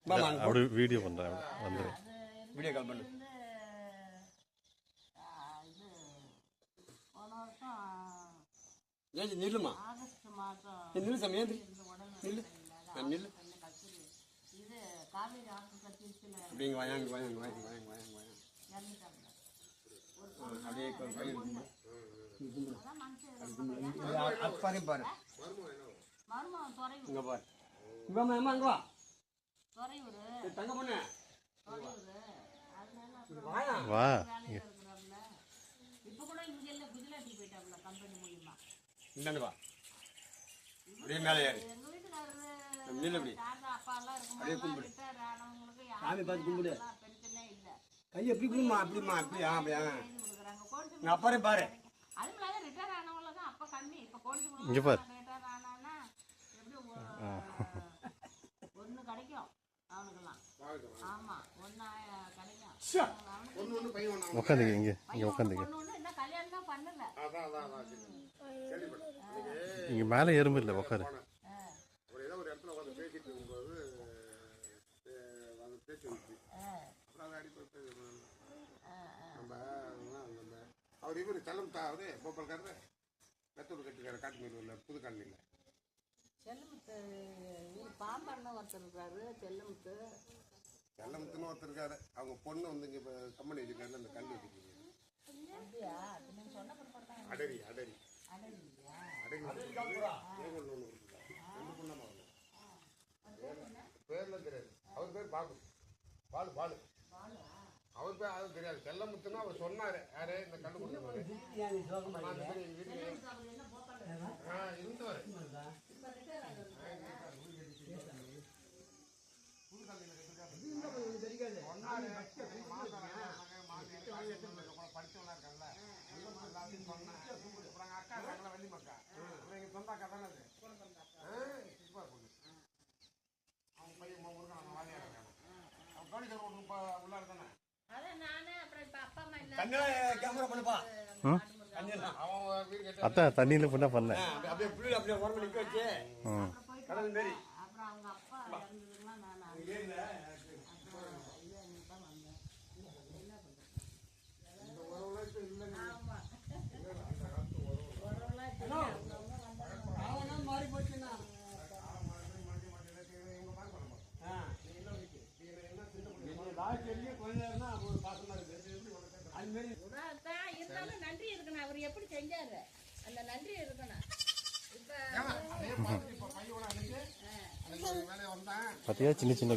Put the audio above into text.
அப்படி வீடியோ பண்ணுறேன் வந்துடும். வீடியோ கால் பண்ணு. ஏன் நில்லுமா, நில்லு சாமி, ஏன் நில்லு நில்லு. அப்படிங்க வாங்க வாங்க வாங்க வாங்க வாங்க வாங்க. அப்படியே அப்பாரையும் பாரு, இங்க பாரு, இங்க அம்மா அங்க வா. தங்க பொண்ணு வா. இந்தாண்டு வா, அப்படியே மேலே ஏறு, நில்லு அப்படி, அப்படியே கும்பிடு, சாமி பார்த்து கும்பிடு. கை எப்படி கும்பிடுமா, அப்படிமா அப்படி அப்படியா. நான் அப்பாரையும் பாரு, இங்கே பாரு. உட்காந்துங்க, இங்கே இங்கே உட்காந்துங்க. இங்கே மேலே எறும்பு இல்லை, உட்காரு. அவர் இவர் செல்லம் அவரு போப்பால்காரரு மெத்தூர் கட்டிக்கார காட்டு மீன் புது காலனியில் செல்லமுத்து பாம்பண்ண ஒருத்தர் இருக்காரு. செல்லமுத்துன்னு ஒருத்தர் இருக்காரு. அவங்க பொண்ணு வந்து இங்கே இப்போ கம்பெனி வச்சுருக்காரு. அந்த கல் வச்சுருக்கீங்க அடரி அடரி அடரி பேர்லாம் தெரியாது. அவர் பேர் பாபு, பாலு பாலு. அவர் பேர் அது தெரியாது. செல்லமுத்துன்னா அவர் சொன்னார். யாரு இந்த கல்லு கொடுத்தாரு இருந்தவர். படிச்சவனா இருக்காங்கல்ல, அப்புறம் அக்கா இருக்காங்களா வள்ளி மக்கா, எங்க சொந்த அக்கா தானே அது. அவங்க பையன் முருகன் வாலியா இருக்காங்க. அவங்க கவனிக்கிற உள்ள இருக்கானே. அத்தா தண்ணியில் பண்ண பண்ணேன். அப்படியே புள்ளி அப்படியே ஓரமா நிக்க வச்சு கடல் மாரி. மாறி போச்சுன்னா நன்றி இருக்கணும். அவர் எப்படி செஞ்சாரு அந்த நன்றி இருக்கணும். பார்த்தியா சின்ன சின்ன